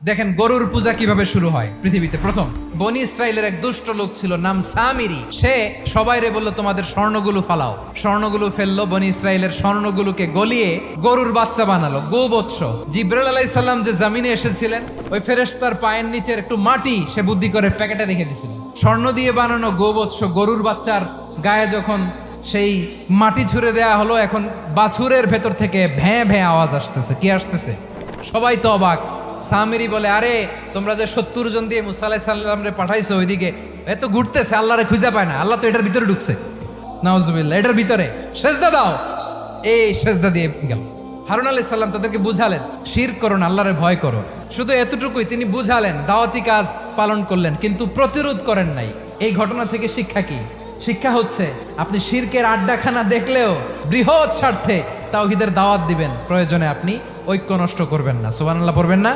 দেখেন গরুর পূজা কিভাবে শুরু হয় পৃথিবীতে প্রথম। বনি ইসরায়েলের এক দুষ্ট লোক ছিল, নাম সামিরি। সে সবাইরে বলল তোমাদের স্বর্ণগুলো ফালাও। স্বর্ণগুলো ফেললো, বনি ইসরায়েলের স্বর্ণগুলোকে গলিয়ে গরুর বাচ্চা বানালো, গোবৎস। জিব্রাইল আলাইহিস সালাম যে জমিনে এসেছিলেন, ওই ফেরেশতার পায়ের নিচের একটু মাটি সে বুদ্ধি করে প্যাকেটে রেখে দিছিল। স্বর্ণ দিয়ে বানানো গোবৎস গরুর বাচ্চার গায়ে যখন সেই মাটি ছুঁড়ে দেয়া হলো, এখন বাছুরের ভেতর থেকে ভ্যাঁ ভ্যাঁ আওয়াজ আসতেছে। কি আসতেছে? সবাই তো অবাক। সামিরি বলে, আরে তোমরা যে 70 জন দিয়ে মুসা আলাইহিস সালাম রে পাঠাইছো, ওইদিকে এত ঘুরতেছে, আল্লাহরে খুঁজে পায় না। আল্লাহ তো এটার ভিতরে ঢুকছে, নাউজুবিল্লাহ, এটার ভিতরে সেজদা দাও। এই সেজদা দিয়ে গেল। হারুন আলাইহিস সালাম তাদেরকে বুঝালেন, শিরক করো না, আল্লাহরে ভয় করো। শুধু এতটুকুই তিনি বুঝালেন, দাওয়াতি কাজ পালন করলেন, কিন্তু প্রতিরোধ করেন নাই। এই ঘটনা থেকে শিক্ষা কি? শিক্ষা হচ্ছে, আপনি শিরকের আড্ডাখানা দেখলেও বৃহৎ স্বার্থে তাওহীদের দাওয়াত দিবেন, প্রয়োজনে আপনি ঐক্য নষ্ট করবেন না। সুবহানাল্লাহ পড়বেন না?